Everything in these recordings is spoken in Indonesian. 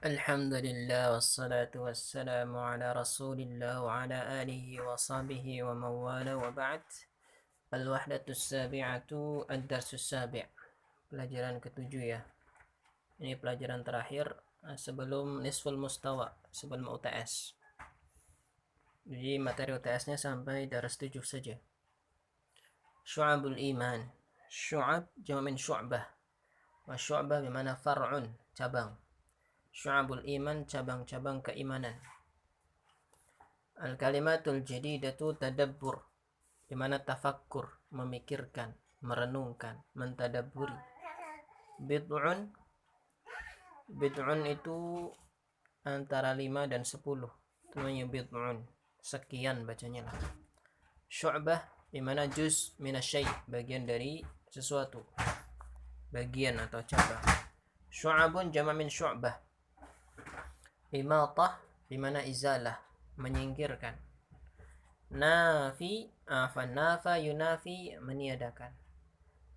Alhamdulillah wassalatu wassalamu ala rasulillah wa ala alihi wa sahbihi wa mawala wa ba'd. Al-wahdatus sabi'atu ad-darsus sabi'. Pelajaran ketujuh ya. Ini pelajaran terakhir sebelum nisful mustawa, sebelum UTS. Jadi materi UTS-nya sampai daras 7 saja. Syu'abul iman. Syu'ab jama' min syu'bah. Wa syu'bah bimana far'un, cabang. Syu'abul iman, cabang-cabang keimanan. Al-kalimatul jadidatu tadabbur, di mana tafakkur, memikirkan, merenungkan, mentadabburi. Bid'un, bid'un itu antara 5 dan 10. Itu namanya bid'un. Sekian bacanya lah. Syu'bah, di mana juz minasyai, bagian dari sesuatu. Bagian atau cabang. Syu'abun jama' min syu'bah. Imatah, di mana izalah, menyingkirkan. Nafi, nafa yunafi, meniadakan.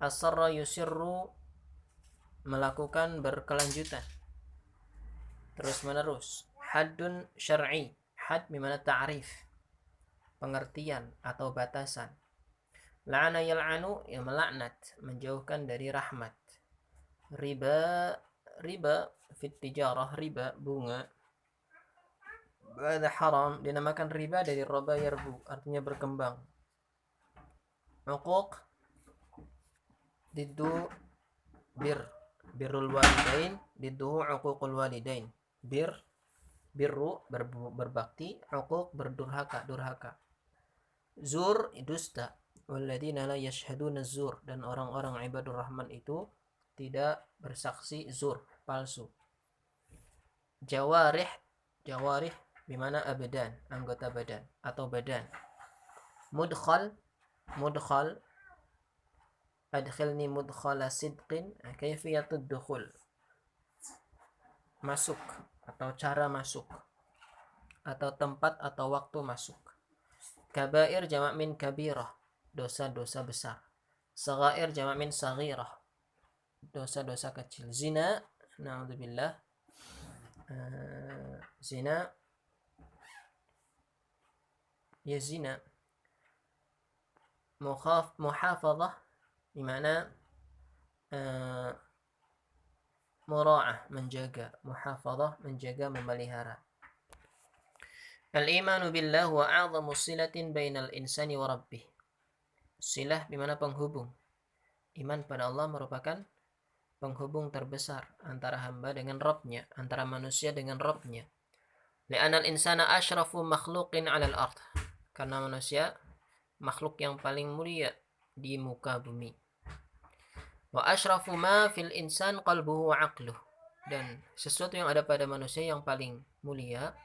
Asarra yusirru, melakukan berkelanjutan, terus menerus. Haddun syar'i, had bimana ta'rif, pengertian atau batasan. La'ana yal'anu, ya melaknat, menjauhkan dari rahmat. Riba, riba fit tijarah, riba bunga. Ada haram, dinamakan riba dari roba yarbu, artinya berkembang. Uquq diddu birrul walidain, didduhu uququl walidain. Birru berbakti, uquq durhaka. Zur dusta, walladzina la yashhaduna zur, dan orang-orang ibadur rahman itu tidak bersaksi zur, palsu. Jawarih bimana abadan, anggota badan atau badan. Mudkhal, adkhilni mudkhala sidqin, kayfiyatud dukhul, masuk atau cara masuk, atau tempat atau waktu masuk. Kabair jama' min kabirah, dosa-dosa besar. Saghair jama' min saghirah, dosa-dosa kecil. Zina, na'udzubillah, zina, ya zina. Muhafadhah, di mana mura'ah, menjaga. Muhafadhah, menjaga, memelihara. Al-imanu billah wa a'zamu silatin bainal insani wa rabbih. Silah di mana penghubung. Iman pada Allah merupakan penghubung terbesar antara hamba dengan Rabbnya, antara manusia dengan Rabbnya. Li'anal insana asyrafu makhluqin 'alal ard. Karena manusia makhluk yang paling mulia di muka bumi. Wa asyrafu ma fil insan qalbuhu wa 'aqluh. Dan sesuatu yang ada pada manusia yang paling mulia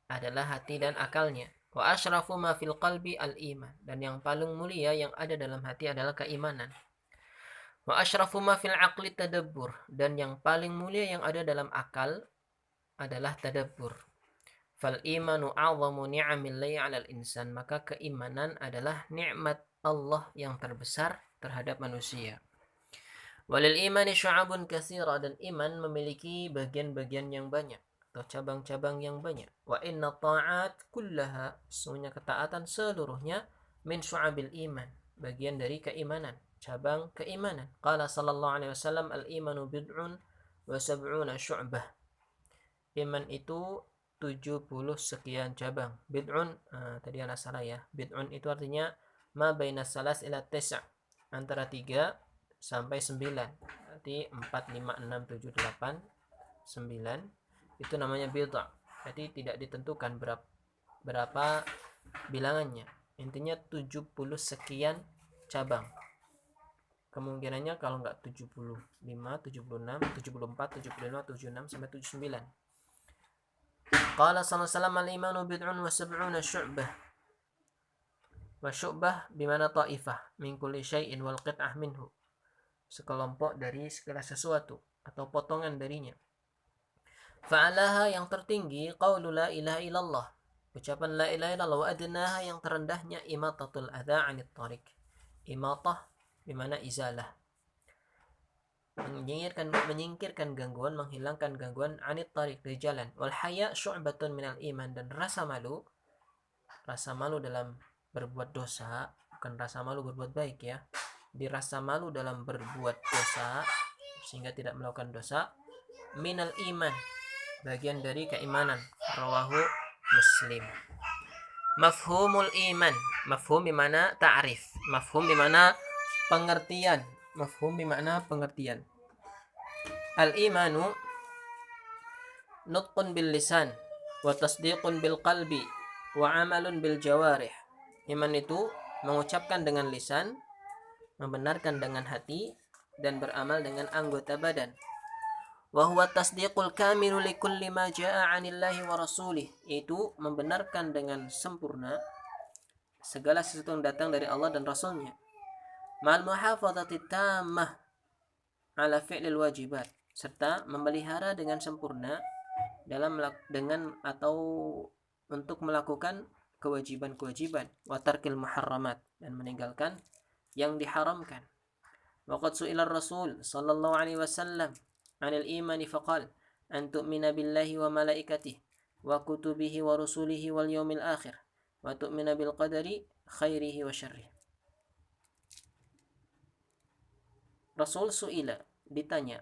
adalah hati dan akalnya. Wa asyrafu ma fil qalbi al-iman. Dan yang paling mulia yang ada dalam hati adalah keimanan. Wa asyrafu ma fil aqli tadabbur. Dan yang paling mulia yang ada dalam akal adalah tadabbur. Fal imanu a'zamu ni'amillahi 'alal insan. Maka keimanan adalah nikmat Allah yang terbesar terhadap manusia. Walil imani syu'abun katsira, dan iman memiliki bagian-bagian yang banyak atau cabang-cabang yang banyak. Wa inna ta'at kullaha, semuanya ketaatan seluruhnya min syu'abil iman, bagian dari keimanan, cabang keimanan. Qala sallallahu alaihi wasallam, al-imanu bid'un wa sab'una syu'bah. Iman itu 70 sekian cabang. Bid'un, tadi ana salah ya. Bid'un itu artinya ma baina salas ila tis'a, antara 3 sampai 9. Berarti 4, 5, 6, 7, 8, 9. Itu namanya bid'ah. Jadi tidak ditentukan berapa bilangannya. Intinya 70 sekian cabang. Kemungkinannya kalau enggak 75, 76, 74, 75, 76 sampai 79. Qala sallallahu alaihi wasallam, al-imanu bid'un wa sab'una syu'bah. Wa syu'bah bimana ta'ifah min kulli syai'in wal qit'ah minhu. Sekelompok dari segala sesuatu atau potongan darinya. Fa'alaha, yang tertinggi, qaulu la ilaha illallah, ucapan la ilaha illallah. Wa adnaha, yang terendahnya, imatatul adha 'anit tariq. Imatah bimana izalah, menyingkirkan gangguan, menghilangkan gangguan, anit tariq, dari jalan. Wal haya syu'batun minal iman, dan rasa malu dalam berbuat dosa, bukan rasa malu berbuat baik ya. Dirasa malu dalam berbuat dosa sehingga tidak melakukan dosa, minal iman, bagian dari keimanan. Rawahu Muslim. Mafhumul iman, mafhum bimana ta'rif, mafhum bimana pengertian, mafhum bimana pengertian. Al imanu nutqun bil lisan wa tasdiqun bil qalbi wa amalun bil jawarih. Iman itu mengucapkan dengan lisan, membenarkan dengan hati, dan beramal dengan anggota badan. Wa huwa tasdiqul kamilu li kulli ma jaa'a 'anillahi wa rasulih, itu membenarkan dengan sempurna segala sesuatu yang datang dari Allah dan Rasulnya. Ma'al muhafadzati tammah 'ala fi'lil wajibat, serta memelihara dengan sempurna dengan atau untuk melakukan kewajiban-kewajiban, wa tarkil muharramat, dan meninggalkan yang diharamkan. Waqad su'ila Rasul sallallahu alaihi wasallam 'anil imani faqal an tu'mina billahi wa malaikatihi wa kutubihi wa rusulihi wal yawmil akhir wa tu'mina bil qadari khairihi wa syarrihi. Rasul su'ila, ditanya,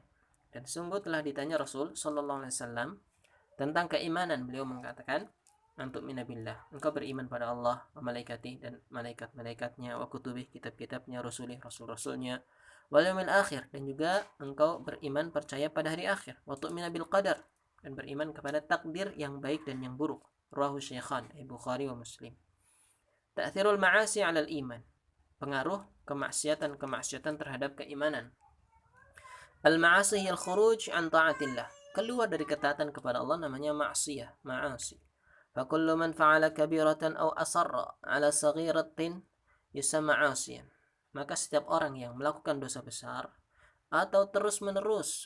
dan sungguh telah ditanya Rasul sallallahu alaihi wasallam tentang keimanan. Beliau mengatakan, antuk minabillah, engkau beriman pada Allah, wa malaikati, dan malaikat-malaikatnya, wa kutubih, kitab-kitabnya, rasulih, rasul-rasulnya, wal yaumil akhir, dan juga engkau beriman percaya pada hari akhir, wa tu'mina bil qadar, dan beriman kepada takdir yang baik dan yang buruk. Rawahu Syaikhan, Bukhari wa Muslim. Ta'thirul ma'asi 'alal iman, pengaruh kemaksiatan terhadap keimanan. Al-ma'asi hiyal khuruj an ta'atillah, keluar dari ketaatan kepada Allah namanya ma'siyah, ma'asi. Fa kullu man fa'ala kabiratan aw asarra 'ala saghiratin yusamma 'asiyan. Maka setiap orang yang melakukan dosa besar atau terus-menerus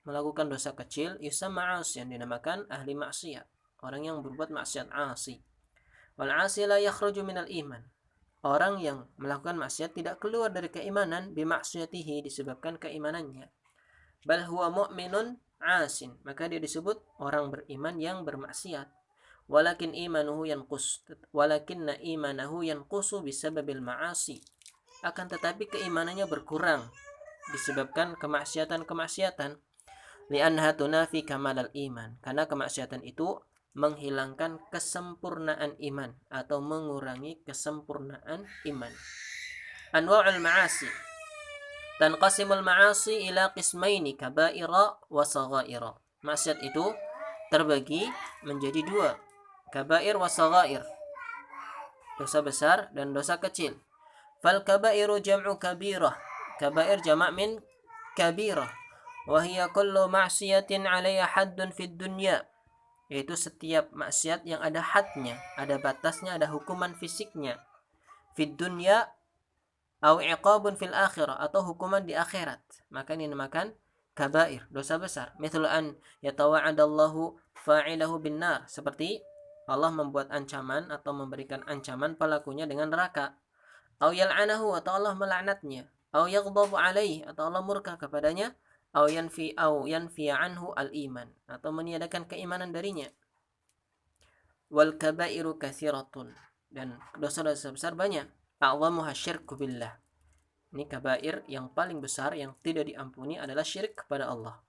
melakukan dosa kecil, yusamma 'asiyan, dinamakan ahli maksiat, orang yang berbuat maksiat, 'asi. Wal 'asi la yakhruju minal iman, orang yang melakukan maksiat tidak keluar dari keimanan, bimaksiyatihi, disebabkan keimanannya. Bal huwa mu'minun 'asin, maka dia disebut orang beriman yang bermaksiat. Walakinna imanahu yanqusu bisababil ma'asi, akan tetapi keimanannya berkurang disebabkan kemaksiatan. Li'annaha tunafi kamalal iman, karena kemaksiatan itu menghilangkan kesempurnaan iman atau mengurangi kesempurnaan iman. Anwa'ul ma'asi, tanqasimul ma'asi ila qismaini, kaba'ira wa saghaira. Maksiat itu terbagi menjadi dua, kabair wa saghair, dosa besar dan dosa kecil. Fal kabairu jam'u kabirah, kabair jamak min kabirah, wa hiya kullu ma'siyatin 'alaiha haddun fid dunya, yaitu setiap maksiat yang ada hadnya, ada batasnya, ada hukuman fisiknya. Fid dunya au iqabun fil akhirah, atau hukuman di akhirat, maka ini dinamakan kabair, dosa besar. Mithlu an yatawa'adallahu fa'ilahu bin nar, seperti Allah membuat ancaman atau memberikan ancaman pelakunya dengan neraka. Au yal'anahu, atau Allah melaknatnya. Au yaghdabu alaihi, atau Allah murka kepadanya. Au yanfi anhu al-iman, atau meniadakan keimanan darinya. Wal kabairu katsiratun, dan dosa-dosa besar banyak. A'zamuha syirku billah, ini kabair yang paling besar yang tidak diampuni adalah syirik kepada Allah.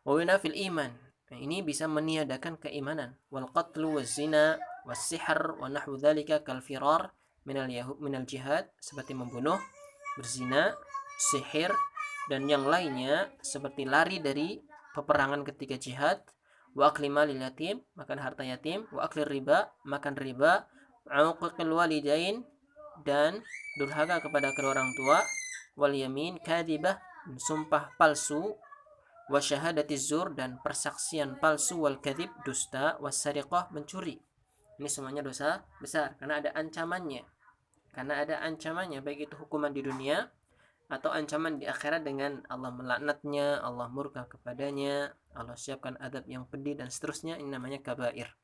Wa yunafil iman, ini bisa meniadakan keimanan. Wal qatlu waz zina was sihr wa nahwu dzalika kal firar minal jihad, seperti membunuh, berzina, sihir, dan yang lainnya seperti lari dari peperangan ketika jihad. Wa akli malil yatim, makan harta yatim. Wa akli riba, makan riba. Uquqil walidain, dan durhaka kepada kedua orang tua. Wal yamin kadhibah, sumpah palsu. Wa syahadatiz zur, dan persaksian palsu. Wal kadhib, dusta. Was sariqah, mencuri. Ini semuanya dosa besar karena ada ancamannya. Baik itu hukuman di dunia atau ancaman di akhirat dengan Allah melaknatnya, Allah murka kepadanya, Allah siapkan adab yang pedih dan seterusnya. Ini namanya kabair.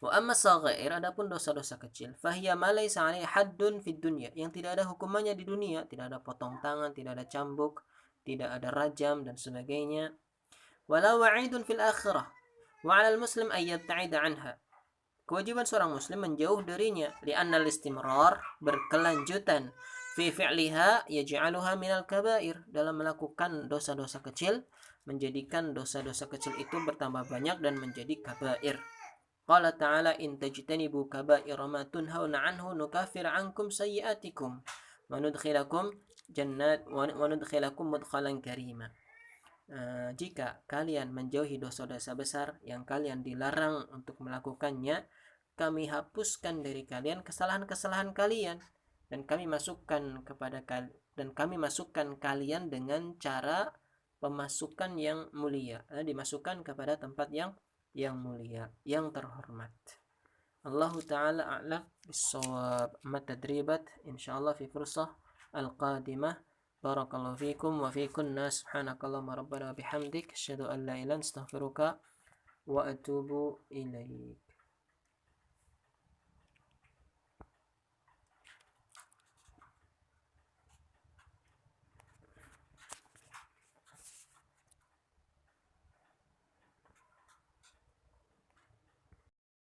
Wa amma saghair, adapun dosa-dosa kecil, fahiya ma laysa 'alaihi haddun fid dunya, yang tidak ada hukumannya di dunia, tidak ada potong tangan, tidak ada cambuk, tidak ada rajam dan sebagainya. Wala wa'idun fil akhirah wa 'alal muslim ay yabta'ida anha. Kewajiban seorang muslim menjauh darinya, li'anna al-istimrar, berkelanjutan, fi fi'liha yaj'aluha minal kabair, dalam melakukan dosa-dosa kecil menjadikan dosa-dosa kecil itu bertambah banyak dan menjadi kabair. Qala ta'ala in tajtanibu kabaira ma tunhauna anhu nukaffir ankum sayyi'atikum wa nudkhilakum mudkhalan karima. Jika kalian menjauhi dosa-dosa besar yang kalian dilarang untuk melakukannya, kami hapuskan dari kalian kesalahan-kesalahan kalian dan kami masukkan kalian dengan cara pemasukan yang mulia, dimasukkan kepada tempat yang mulia, yang terhormat. Allah Ta'ala a'lam bis-shawab. Tadribat insyaallah fi fursah al-qadimah. Barakallahu fikum wa fikunna. Subhanakallahumma rabbana wa bihamdik asyhadu an la ilaha illa anta astaghfiruka wa atubu ilaik.